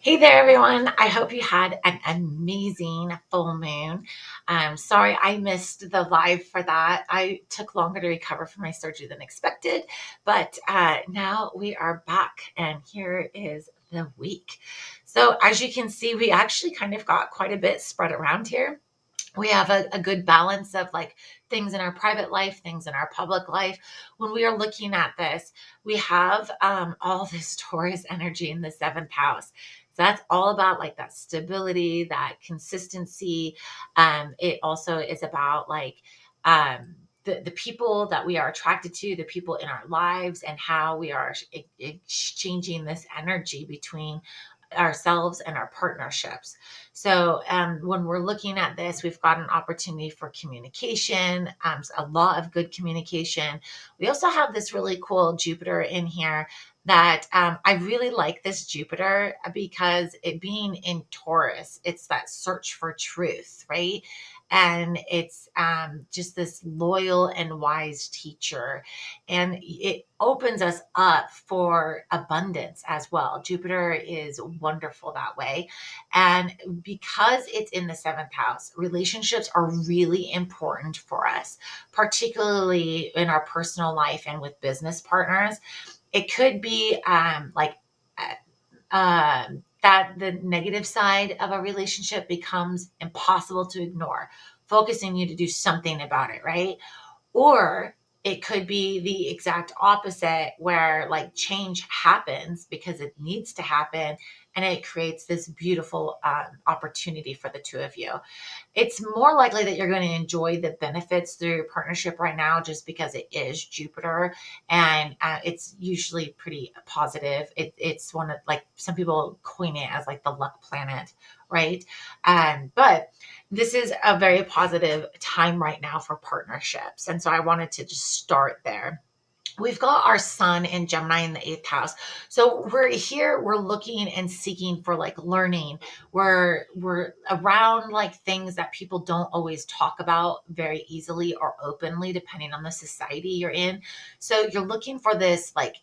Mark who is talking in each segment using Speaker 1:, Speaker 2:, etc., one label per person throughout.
Speaker 1: Hey there, everyone. I hope you had an amazing full moon. Sorry I missed the live for that. I took longer to recover from my surgery than expected, but now we are back, and here is the week. So, as you can see, we actually kind of got quite a bit spread around here. We have a good balance of like things in our private life, things in our public life. When we are looking at this, we have all this Taurus energy in the seventh house. So that's all about like that stability, that consistency. It also is about like the people that we are attracted to, the people in our lives, and how we are exchanging this energy between ourselves and our partnerships. So when we're looking at this, we've got an opportunity for communication, a lot of good communication. We also have this really cool Jupiter in here that I really like this Jupiter because it being in Taurus, it's that search for truth, right? And it's just this loyal and wise teacher. And it opens us up for abundance as well. Jupiter is wonderful that way. And because it's in the seventh house, relationships are really important for us, particularly in our personal life and with business partners. It could be that the negative side of a relationship becomes impossible to ignore, focusing you to do something about it, right? Or it could be the exact opposite where like change happens because it needs to happen, and it creates this beautiful opportunity for the two of you. It's more likely that you're going to enjoy the benefits through your partnership right now just because it is Jupiter, and it's usually pretty positive. It's one of like some people coin it as like the luck planet, right? But this is a very positive time right now for partnerships. And so I wanted to just start there. We've got our sun in Gemini in the eighth house. So we're here, we're looking and seeking for like learning. We're around like things that people don't always talk about very easily or openly, depending on the society you're in. So you're looking for this like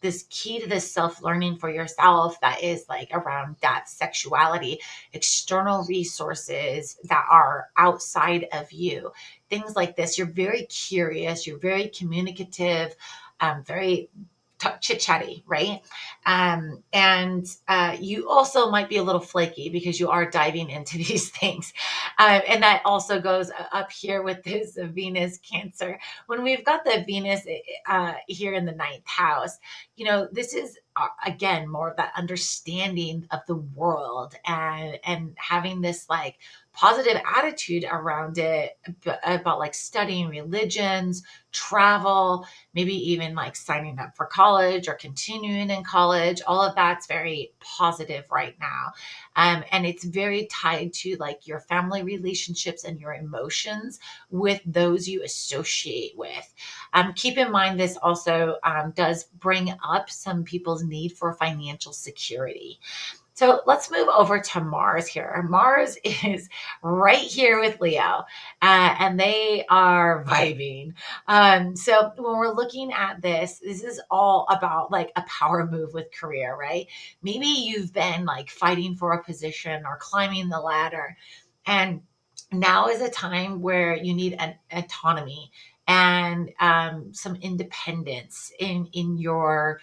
Speaker 1: this key to this self-learning for yourself that is like around depth, sexuality, external resources that are outside of you, things like this. You're very curious, you're very communicative, very chit chatty, right? And you also might be a little flaky because you are diving into these things. And that also goes up here with this Venus Cancer. When we've got the Venus here in the ninth house, this is again more of that understanding of the world and having this like positive attitude around it about like studying religions, travel, maybe even like signing up for college or continuing in college. All of that's very positive right now. And it's very tied to like your family relationships and your emotions with those you associate with. Keep in mind, this also does bring up some people's need for financial security. So let's move over to Mars here. Mars is right here with Leo, and they are vibing. So when we're looking at this is all about like a power move with career, right? Maybe you've been like fighting for a position or climbing the ladder, and now is a time where you need an autonomy and some independence in your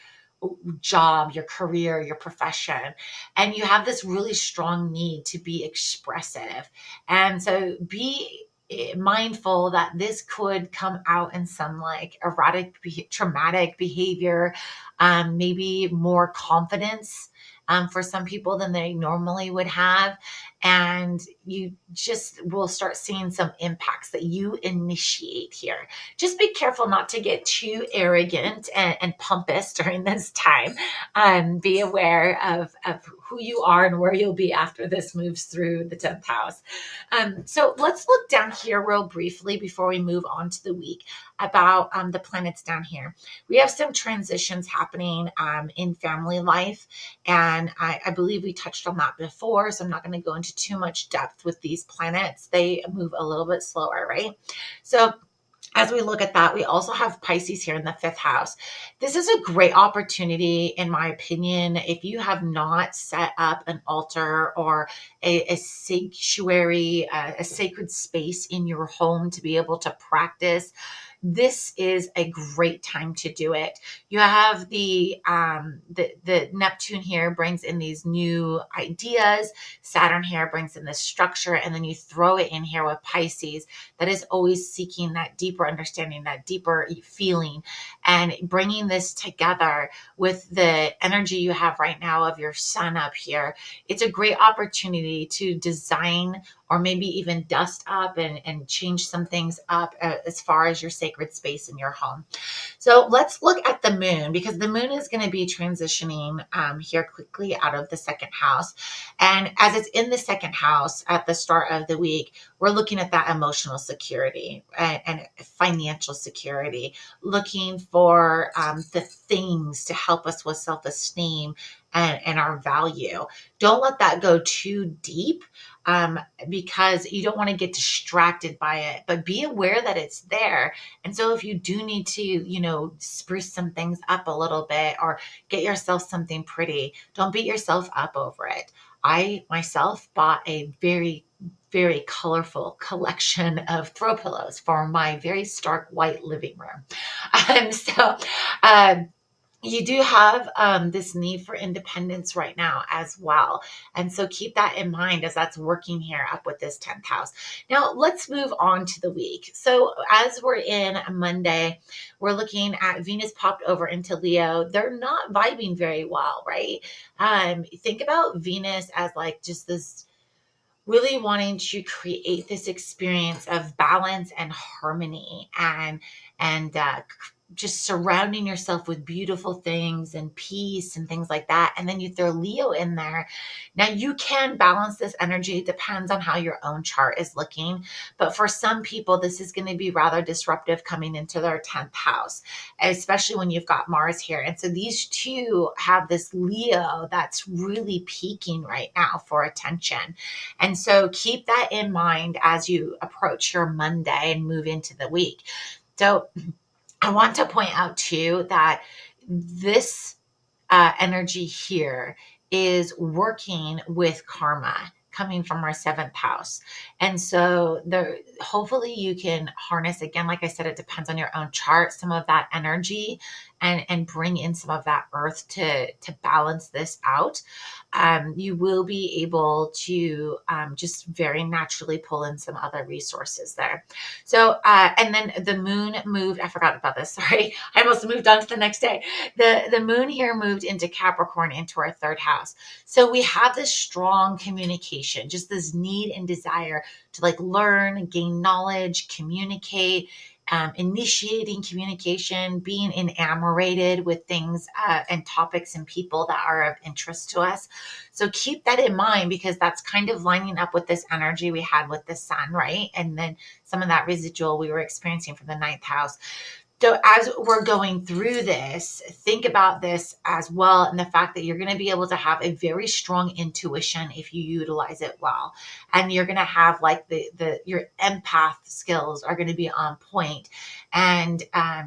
Speaker 1: job, your career, your profession. And you have this really strong need to be expressive. And so be mindful that this could come out in some like erratic, traumatic behavior, maybe more confidence. For some people than they normally would have. And you just will start seeing some impacts that you initiate here. Just be careful not to get too arrogant and pompous during this time. Be aware of who you are and where you'll be after this moves through the 10th house. So let's look down here real briefly before we move on to the week about the planets down here. We have some transitions happening in family life, and I believe we touched on that before, so I'm not going to go into too much depth with these planets. They move a little bit slower, right? So as we look at that, we also have Pisces here in the fifth house. This is a great opportunity, in my opinion, if you have not set up an altar or a sanctuary, a sacred space in your home to be able to practice. This is a great time to do it. You have the Neptune here brings in these new ideas. Saturn here brings in this structure, and then you throw it in here with Pisces that is always seeking that deeper understanding, that deeper feeling, and bringing this together with the energy you have right now of your sun up here. It's a great opportunity to design or maybe even dust up and change some things up as far as your sacred space in your home. So let's look at the moon, because the moon is going to be transitioning here quickly out of the second house. And as it's in the second house at the start of the week, we're looking at that emotional security and financial security, looking for the things to help us with self-esteem and our value. Don't let that go too deep, because you don't want to get distracted by it, but be aware that it's there. And so if you do need to, spruce some things up a little bit or get yourself something pretty, don't beat yourself up over it. I myself bought a very, very colorful collection of throw pillows for my very stark white living room. And so, um, you do have this need for independence right now as well. And so keep that in mind as that's working here up with this 10th house. Now, let's move on to the week. So, as we're in Monday, we're looking at Venus popped over into Leo. They're not vibing very well, right? Think about Venus as like just this really wanting to create this experience of balance and harmony and just surrounding yourself with beautiful things and peace and things like that. And then you throw Leo in there. Now you can balance this energy. It depends on how your own chart is looking. But for some people, this is going to be rather disruptive coming into their 10th house, especially when you've got Mars here. And so these two have this Leo that's really peaking right now for attention. And so keep that in mind as you approach your Monday and move into the week. So I want to point out too that this energy here is working with karma coming from our seventh house. And so hopefully you can harness, again, like I said, it depends on your own chart, some of that energy and bring in some of that earth to balance this out. You will be able to just very naturally pull in some other resources there. So, and then the moon moved, I forgot about this. Sorry. I almost moved on to the next day. The moon here moved into Capricorn, into our third house. So we have this strong communication, just this need and desire to like learn, gain knowledge, communicate, initiating communication, being enamored with things and topics and people that are of interest to us. So keep that in mind, because that's kind of lining up with this energy we had with the sun, right? And then some of that residual we were experiencing from the ninth house. So as we're going through this, think about this as well, and the fact that you're going to be able to have a very strong intuition if you utilize it well, and you're going to have like your empath skills are going to be on point, and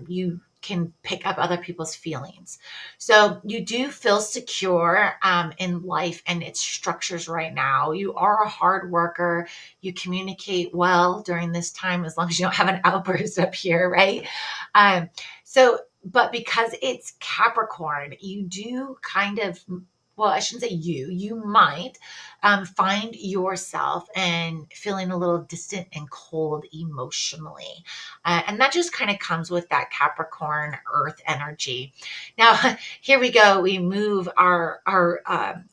Speaker 1: you can pick up other people's feelings. So you do feel secure in life and its structures right now. You are a hard worker. You communicate well during this time, as long as you don't have an outburst up here, right? But because it's Capricorn, you do kind of, well, I shouldn't say you might find yourself and feeling a little distant and cold emotionally. And that just kind of comes with that Capricorn earth energy. Now, here we go. We move our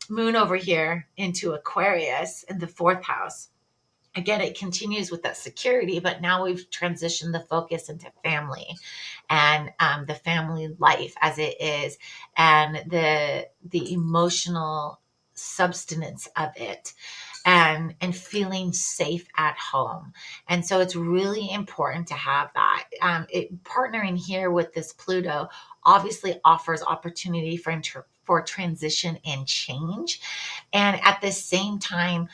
Speaker 1: moon over here into Aquarius in the fourth house. Again, it continues with that security, but now we've transitioned the focus into family and the family life as it is, and the emotional substance of it, and feeling safe at home. And so it's really important to have that. Partnering here with this Pluto obviously offers opportunity for transition and change, and at the same time,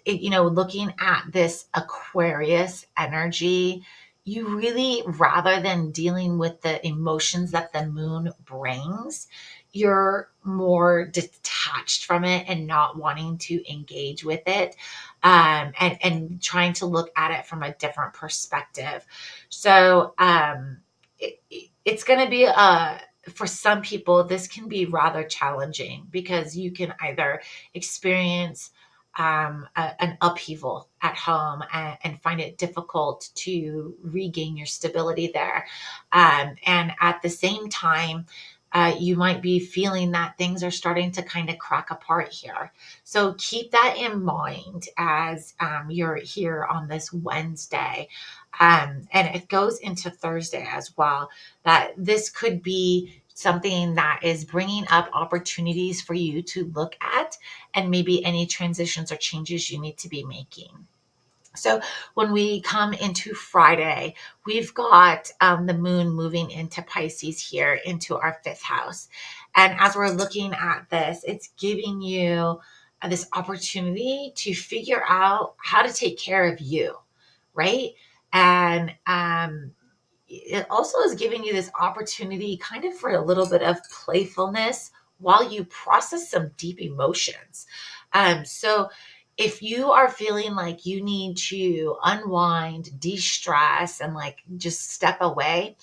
Speaker 1: looking at this Aquarius energy, you really, rather than dealing with the emotions that the moon brings, you're more detached from it and not wanting to engage with it, and trying to look at it from a different perspective. So it's going to be for some people, this can be rather challenging because you can either experience an upheaval at home, and find it difficult to regain your stability there. And at the same time, you might be feeling that things are starting to kind of crack apart here. So keep that in mind as you're here on this Wednesday. And it goes into Thursday as well, that this could be something that is bringing up opportunities for you to look at, and maybe any transitions or changes you need to be making. So when we come into Friday, we've got the moon moving into Pisces here into our fifth house. And as we're looking at this, it's giving you this opportunity to figure out how to take care of you, right? And it also is giving you this opportunity kind of for a little bit of playfulness while you process some deep emotions. So if you are feeling like you need to unwind, de-stress, and like just step away,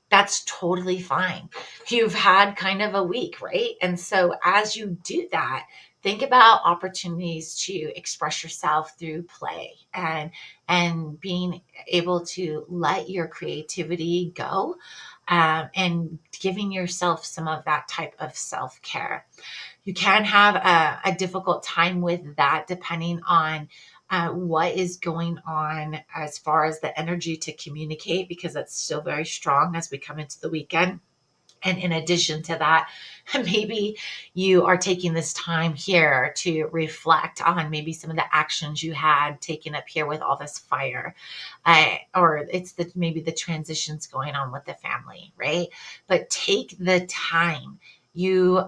Speaker 1: that's totally fine. You've had kind of a week, right? And so as you do that, think about opportunities to express yourself through play, and being able to let your creativity go, and giving yourself some of that type of self-care. You can have a difficult time with that depending on what is going on as far as the energy to communicate, because it's still very strong as we come into the weekend. And in addition to that, maybe you are taking this time here to reflect on maybe some of the actions you had taken up here with all this fire, or it's the maybe the transitions going on with the family, right? But take the time. You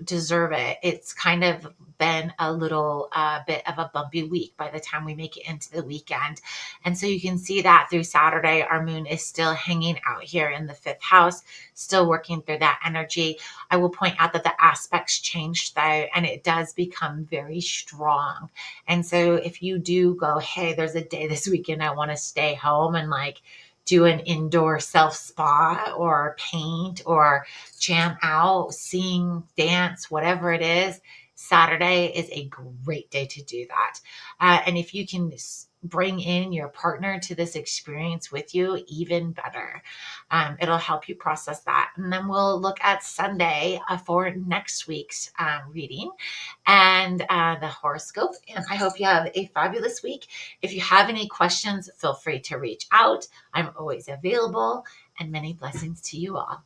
Speaker 1: deserve it. It's kind of been a little bit of a bumpy week by the time we make it into the weekend. And so you can see that through Saturday, our moon is still hanging out here in the fifth house, still working through that energy. I will point out that the aspects changed though, and it does become very strong. And so if you do go, hey, there's a day this weekend I want to stay home and like do an indoor self spa or paint or jam out, sing, dance, whatever it is, Saturday is a great day to do that. And if you can bring in your partner to this experience with you, even better. It'll help you process that. And then we'll look at Sunday for next week's reading and the horoscope. And I hope you have a fabulous week. If you have any questions, feel free to reach out. I'm always available, and many blessings to you all.